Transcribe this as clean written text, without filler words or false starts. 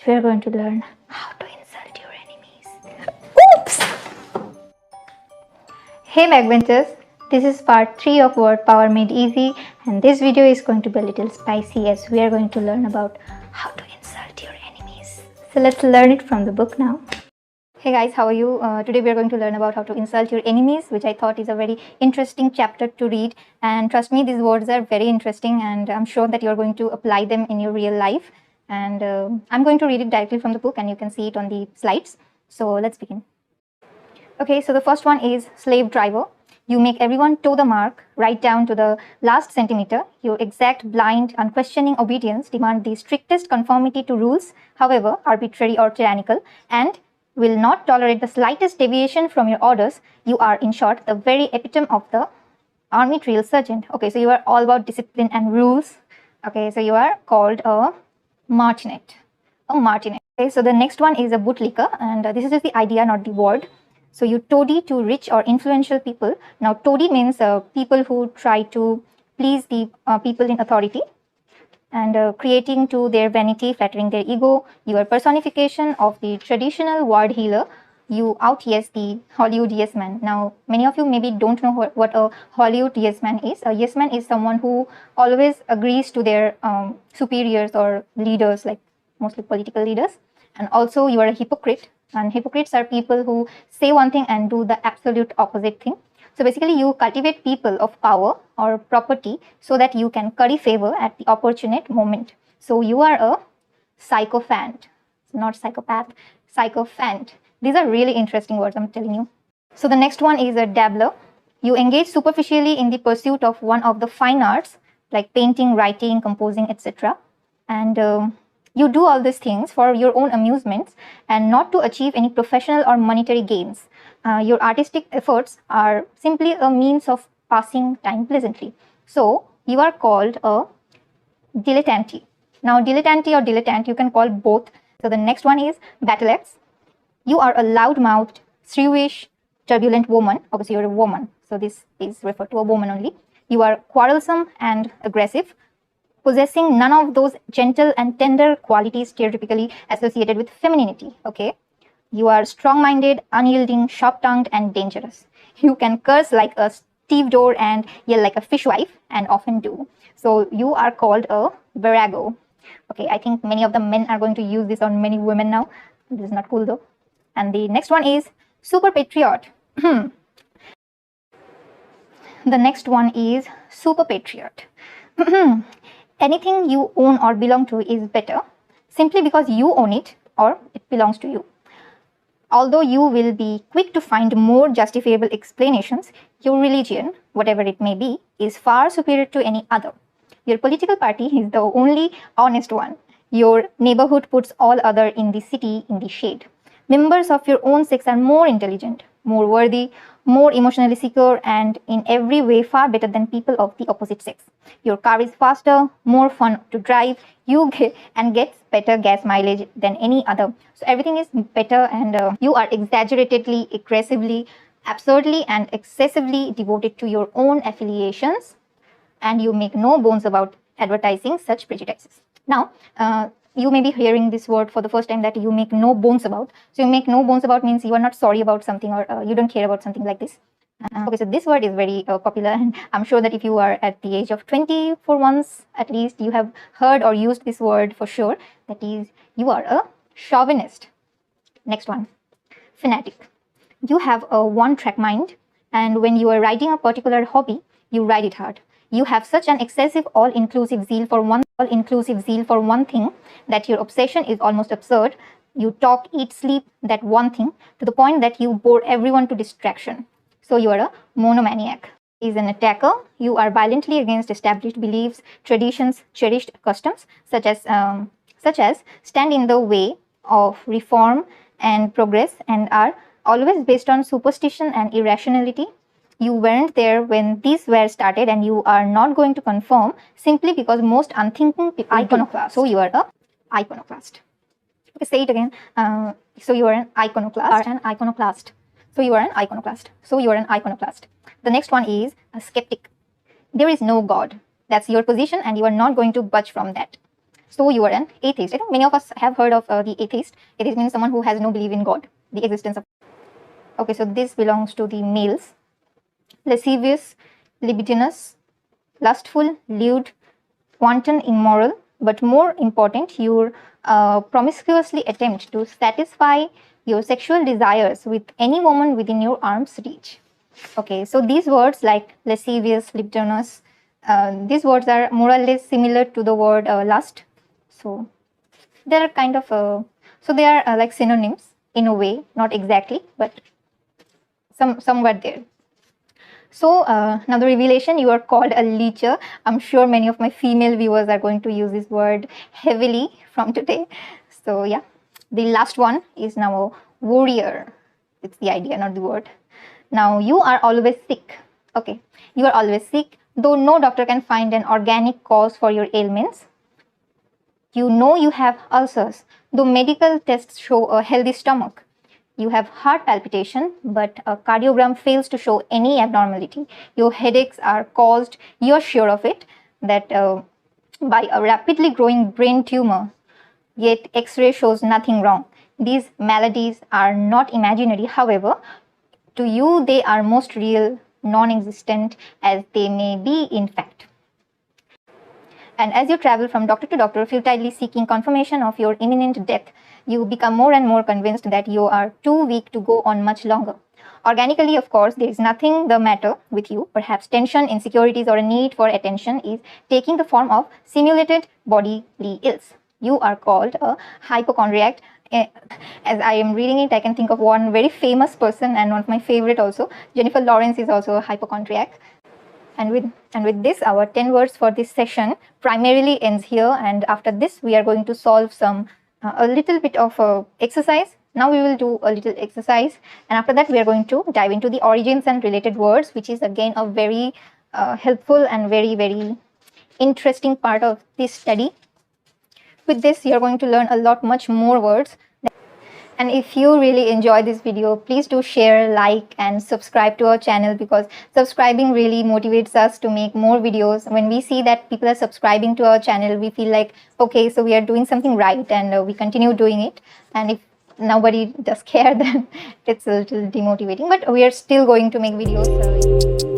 We are going to learn how to insult your enemies. Oops! Hey Backbenchers, this is part 3 of Word Power Made Easy, and this video is going to be a little spicy as we are going to learn about how to insult your enemies. So let's learn it from the book now. Hey guys, how are you? Today we are going to learn about how to insult your enemies, which I thought is a very interesting chapter to read. And trust me, these words are very interesting, and I'm sure that you're going to apply them in your real life. And I'm going to read it directly from the book, and you can see it on the slides. So let's begin. Okay, so the first one is slave driver. You make everyone toe the mark, right down to the last centimeter. Your exact, blind, unquestioning obedience demand the strictest conformity to rules, however arbitrary or tyrannical, and will not tolerate the slightest deviation from your orders. You are, in short, the very epitome of the army drill sergeant. Okay, so you are all about discipline and rules. Okay, so you are called a martinet. A martinet. Okay, so the next one is a bootlicker, and this is just the idea, not the word. So you toady to rich or influential people. Now toady means people who try to please the people in authority, and creating to their vanity, flattering their ego. Your personification of the traditional word healer. You out yes the Hollywood yes man. Now many of you maybe don't know what a Hollywood yes man is. A yes man is someone who always agrees to their superiors or leaders, like mostly political leaders. And also you are a hypocrite, and hypocrites are people who say one thing and do the absolute opposite thing. So basically you cultivate people of power or property so that you can curry favor at the opportune moment. So you are a sycophant, not psychopath, sycophant. These are really interesting words, I'm telling you. So the next one is a dabbler. You engage superficially in the pursuit of one of the fine arts like painting, writing, composing, etc. And you do all these things for your own amusements and not to achieve any professional or monetary gains. Your artistic efforts are simply a means of passing time pleasantly. So you are called a dilettante. Now dilettante or dilettante, you can call both. So the next one is battle axe. You are a loud-mouthed, shrewish, turbulent woman. Okay, so you're a woman. So this is referred to a woman only. You are quarrelsome and aggressive, possessing none of those gentle and tender qualities stereotypically associated with femininity. Okay, you are strong-minded, unyielding, sharp-tongued, and dangerous. You can curse like a stevedore and yell like a fishwife, and often do. So you are called a virago. Okay, I think many of the men are going to use this on many women now. This is not cool though. And the next one is super patriot. The next one is super patriot. Anything you own or belong to is better simply because you own it or it belongs to you. Although you will be quick to find more justifiable explanations, your religion, whatever it may be, is far superior to any other. Your political party is the only honest one. Your neighborhood puts all other in the city in the shade. Members of your own sex are more intelligent, more worthy, more emotionally secure, and in every way far better than people of the opposite sex. Your car is faster, more fun to drive, and gets better gas mileage than any other. So everything is better, and you are exaggeratedly, aggressively, absurdly, and excessively devoted to your own affiliations, and you make no bones about advertising such prejudices. Now, you may be hearing this word for the first time, that you make no bones about. So you make no bones about means you are not sorry about something, or you don't care about something like this. Okay, so this word is very popular, and I'm sure that if you are at the age of 20 for once, at least you have heard or used this word for sure. That is, you are a chauvinist. Next one, fanatic. You have a one-track mind, and when you are riding a particular hobby, you ride it hard. You have such an excessive all-inclusive zeal for one thing that your obsession is almost absurd. You talk, eat, sleep that one thing to the point that you bore everyone to distraction. So you are a monomaniac. Is an attacker. You are violently against established beliefs, traditions, cherished customs, such as stand in the way of reform and progress, and are always based on superstition and irrationality. You weren't there when these were started, and you are not going to conform simply because most unthinking people iconoclast. So you are a iconoclast. Okay, say it again. So you are an iconoclast. So you are an iconoclast. So you are an iconoclast. The next one is a skeptic. There is no God. That's your position, and you are not going to budge from that. So you are an atheist. I think many of us have heard of the atheist. Atheist means someone who has no belief in God, the existence of. Okay, so this belongs to the males. Lascivious, libidinous, lustful, lewd, wanton, immoral, but more important, you promiscuously attempt to satisfy your sexual desires with any woman within your arm's reach. Okay, so these words like lascivious, libidinous, these words are more or less similar to the word lust. So they are kind of so they are like synonyms in a way, not exactly, but somewhat there. So now the revelation, you are called a leecher. I'm sure many of my female viewers are going to use this word heavily from today. So yeah, the last one is now a warrior. It's the idea, not the word. Now you are always sick. Okay, you are always sick, though no doctor can find an organic cause for your ailments. You know you have ulcers, though medical tests show a healthy stomach. You have heart palpitation, but a cardiogram fails to show any abnormality. Your headaches are caused, you are sure of it, that by a rapidly growing brain tumor, yet X-ray shows nothing wrong. These maladies are not imaginary, however, to you they are most real, non-existent as they may be in fact. And as you travel from doctor to doctor, futilely seeking confirmation of your imminent death, you become more and more convinced that you are too weak to go on much longer. Organically, of course, there is nothing the matter with you. Perhaps tension, insecurities, or a need for attention is taking the form of simulated bodily ills. You are called a hypochondriac. As I am reading it, I can think of one very famous person and one of my favorite also. Jennifer Lawrence is also a hypochondriac. And with this, our 10 words for this session primarily ends here. And after this, we are going to solve some a little bit of exercise. Now we will do a little exercise, and after that we are going to dive into the origins and related words, which is again a very helpful and very interesting part of this study. With this, you are going to learn a lot much more words. And if you really enjoy this video, please do share, like, and subscribe to our channel, because subscribing really motivates us to make more videos. When we see that people are subscribing to our channel, we feel like, okay, so we are doing something right, and we continue doing it. And if nobody does care, then it's a little demotivating, but we are still going to make videos.